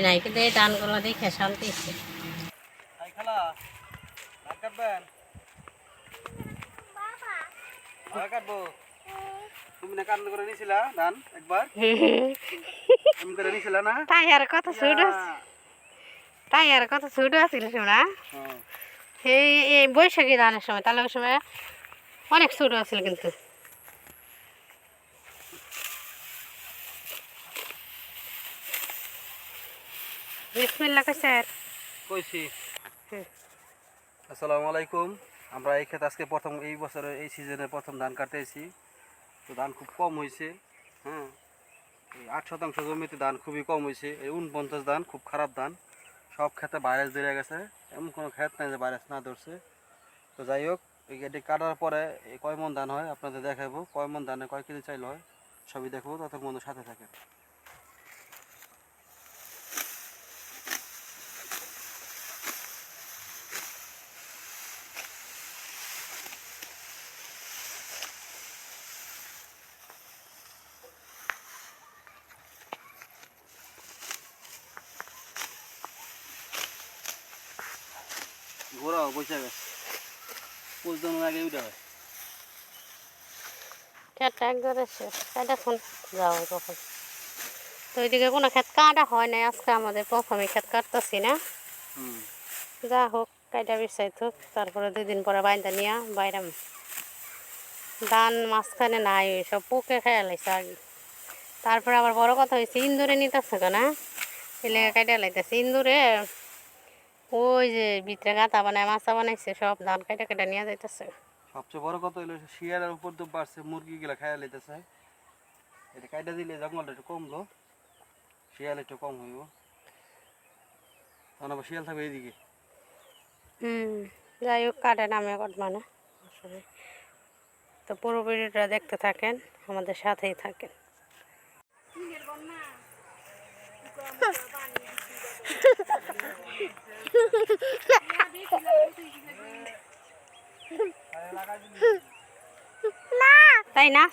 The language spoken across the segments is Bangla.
নাই কিন্তু এই ধানগুলো দেখে শান্তি হচ্ছে। তুমি না কান্দ করে নিছিলা ধান একবার তুমি করে নিছিলা না তাই আর কত ছোট আছিল শোনা এই বৈশাখী ধানের সময়, তাহলে ওই সময় অনেক ছোট আছিল কিন্তু। বিসমিল্লাহ কইছি। আসসালামু আলাইকুম। আমরা এই ক্ষেত আজকে প্রথম এই বছরের এই সিজনে প্রথম ধান কাটতেছি। তো ধান খুব কম হয়েছে। হ্যাঁ, এই 8% জমিতে ধান খুবই কম হয়েছে। এই 49 ধান খুব খারাপ ধান, সব ক্ষেতে ভাইরাস ধরে গেছে। এমন কোনো ক্ষেত নাই যে ভাইরাস না ধরছে। তো যাই হোক, এটি কাটার পরে কয় মন ধান হয় আপনাদের দেখাবো, কয় মন ধানে কয় কেজি চাইল হয় সবই দেখবো। ততক্ষণ সাথে থাকে। ঘোরাও বসে গেছে, পোষদানোর আগে উঠে হয়। তো ওইদিকে কোনো ক্ষেত কাটা হয় নাই, আজকে আমাদের প্রথমে ক্ষেত কাটতেছি না। যা হোক, কাইটা বিছাই থাক, তারপরে 2 দিন পরে বাইন্দা নিয়ে বাইরাম। ধান মাঝখানে নাই, সব পোকে খেয়ে লাইছে আগে। তারপরে আবার বড় কথা হয়েছে, ইন্দুরে নিতেছে কেনা এলে কাইটা লাইতেছে ইন্দুরে। ওই যে ভিতরে গাঁথা বানায় মাছা বানাইছে, সব ধান কাইটা কাইটা নিয়ে যাইতেছে। সবচেয়ে বড় কথা হলো শিয়ালের উপর তো বাড়ছে, মুরগিগুলা খাইয়া লাইতেছে। এটা কাইটা দিলে জঙ্গলটা একটু কমলো, শিয়াল একটু কম হইব। তখন আবার শিয়াল থাকবে এইদিকে। যাই হোক, কাটে নামে কাটবা না আসলে। তো পুরো ভিডিওটা দেখতে থাকেন, আমাদের সাথেই থাকেন। তাই না?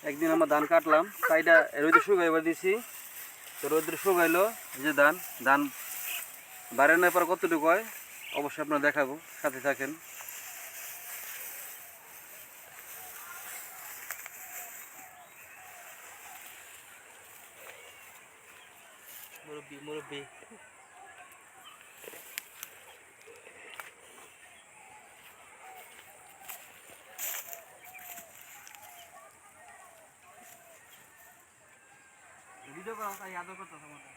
একদিন আমরা ধান কাটলাম, কাইটা রোদে শুকাইবার দিছি। তো রোদ্রে শুকাইলো, এই যে ধান ধান বাড়ানোর পর কতটুকু হয় অবশ্যই আপনারা দেখাবো, সাথে থাকেন। মুরব্বি মুরব্বি ভিডিও করা তাই আদর করতে তোমাদের।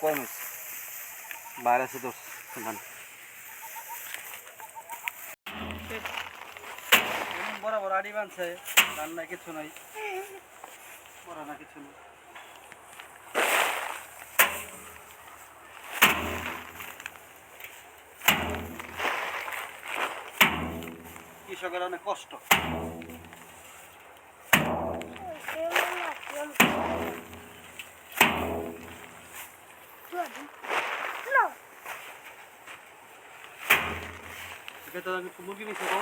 কম হয়েছে, বাইরে আছে তো ধান বড় বড় আড়ি বানছে, ধান নাই কিছু নাই, বড় না কিছু নেই। কৃষকের অনেক কষ্ট। মুরগি নিচ্ছে তো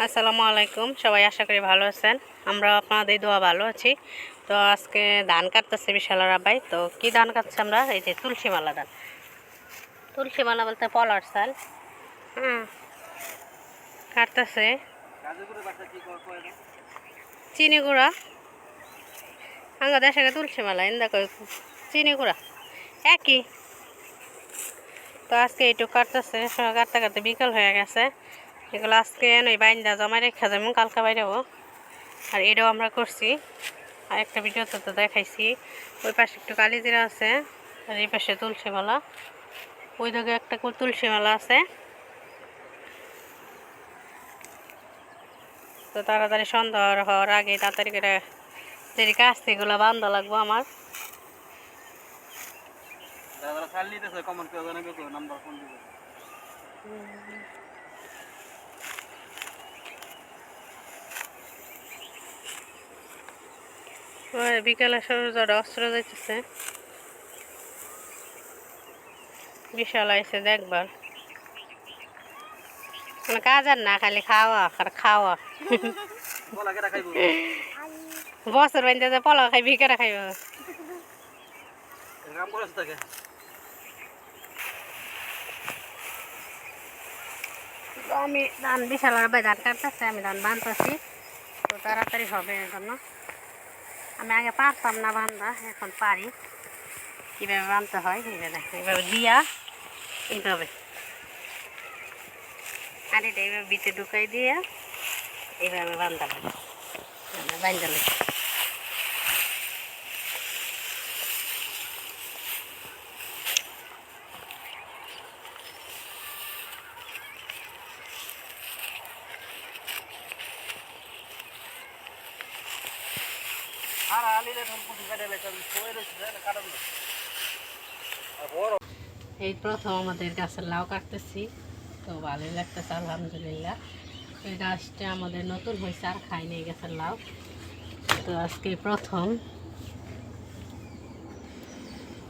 আসসালামু আলাইকুম, সবাই আশা করি ভালো আছেন। আমরা আপনাদের দোয়া ভালো আছি। তো আজকে ধান কাটতেছে বিশালার আব্বাই। তো কি ধান কাটছে আমরা? এই যে তুলসী মালা ধান। তুলসী মালা বলতে পলার চাল। কাটতেছে। চিনি গুঁড়া আঙ্গা দেশে তুলসী মালা ইন্দা কই চিনি গুঁড়া একই। তো আজকে এইটুকু কাটতেছে, কাটতে কাটতে বিকাল হয়ে গেছে। এগুলো আজকে নই বাইন্দা জমা রেখা যেমন কালকা বাইরেও। আর এটাও আমরা করছি, আর একটা ভিডিওতে তো দেখাইছি। ওই পাশে একটু কালিজিরা আছে, আর এই পাশে তুলসী মালা, ওই দিকে একটা তুলসী মালা আছে। তো তাড়াতাড়ি সন্ধ্যা হওয়ার আগে তাড়াতাড়ি করে যে কাজ এগুলো বান্ধা লাগবো আমার। বিকালে সূর্যটা অস্ত্র যাইতেছে, বিশাল আইছে দেখবার। কাজ আর না, খালি খাওয়া আর খাওয়া। বছর বান্ধে যে পোলাও খাইবি কেটা খাইব। আমি ধান বিশাল ধান কাটতেছি, আমি ধান বাঁধতেছি, তো তাড়াতাড়ি হবে এর জন্য। আমি আগে পারতাম না বান্ধা, এখন পারি। কীভাবে বাঁধতে হয় এইভাবে দিয়া এইভাবে, আর এটা এইভাবে বিটে ঢুকাই দিয়ে এইভাবে বাঁধতে লাগে, বাঁধতে লাগে। এই প্রথম আমাদের গাছের লাউ কাটতেছি, তো ভালোই লাগতেছে আলহামদুলিল্লাহ। এই গাছটা আমাদের নতুন হয়েছে, আর খাইনি এই গাছের লাউ, তো আজকে প্রথম।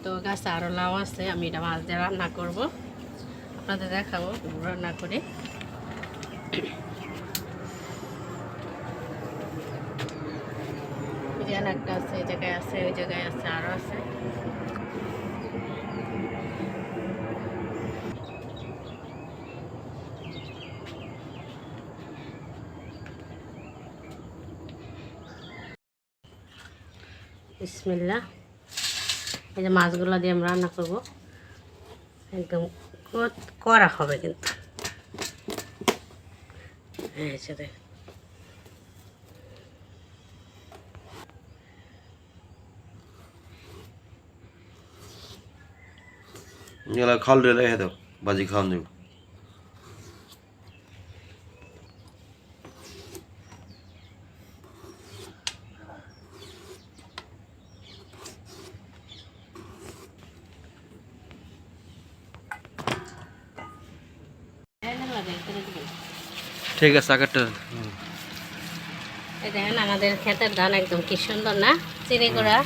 তো গাছে আরও লাউ আছে, আমি এটা মাছ দিয়ে রান্না করবো, আপনাদের দেখাবো রান্না করে। একটা আছে, এই জায়গায় আছে, ওই জায়গায় আছে, আরও আছে। বিসমিল্লাহ। এই যে মাছগুলো দিয়ে আমরা রান্না করবো, একদম করা হবে কিন্তু। হ্যাঁ সেটাই। খাল রে লাই দাও বাজি খাওয়ান দেব। ঠিক আছে আকারটা। এই দেখেন আমাদের ক্ষেতের ধান একদম কি সুন্দর না, চিনি করা।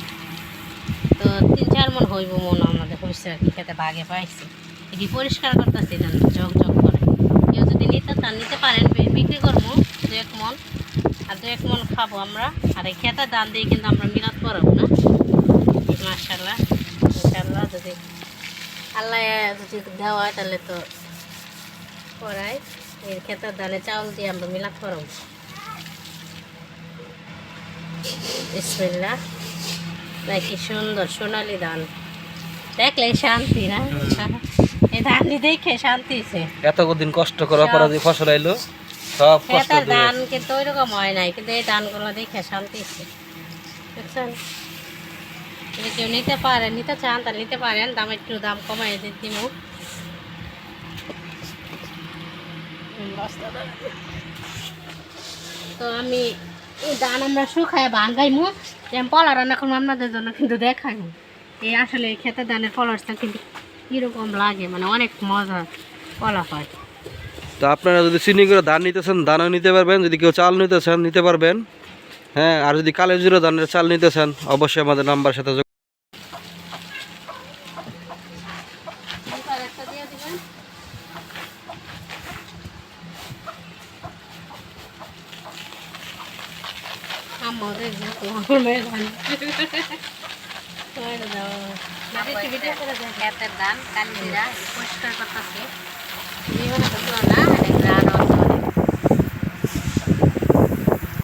তো 3-4 মন হইব, মন আমাদের হয়েছে আর কি, খেতে বাগে পাইছি। এটি পরিষ্কার করতেছি ধান ঝকঝক করে। কেউ যদি নিতে চান নিতে পারেন, বিক্রি করবো 2-1 মন, আর 2-1 মন খাবো আমরা। আর এই খেতের ধান দিয়ে কিন্তু আমরা মিলাদ করাবো না, মাশাআল্লাহ ইনশাআল্লাহ। যদি আল্লাহ যদি দেওয়া হয় তাহলে তো করাই। এই খেতের ধানে চাউল দিয়ে আমরা মিলাদ করাবো। বিসমিল্লাহ। কি সুন্দর সোনালি ধান, দেখলে শান্তি না? এই ধান দেখে শান্তি। এতদিন কষ্ট করার পরে যে ফসল আইলো, সব কষ্ট ধান কিন্তু ওইরকম হয় নাই, কিন্তু এই ধানগুলো দেখে শান্তি। বুঝছেন? যদি কেউ নিতে পারেন, নিতে চান তা নিতে পারেন, দাম একটু দাম কমাই দিব। তো আমি এই ধান আমরা শুকায় ভাঙ্গাইমু, যেমন পলা রান্না করবো আপনাদের জন্য কিন্তু দেখাইমু। এই আসলে খেতে ধানের পলারটা কিন্তু কীরকম লাগে, মানে অনেক মজা পলা হয়। তো আপনারা যদি চিনি করে ধান নিতে চান ধানও নিতে পারবেন, যদি কেউ চাল নিতে চান নিতে পারবেন। হ্যাঁ, আর যদি কালো জিরো ধানের চাল নিতে চান অবশ্যই আমাদের নাম্বার সাথে খেতের ধান কালিজিরা পরিষ্কার করতেছি।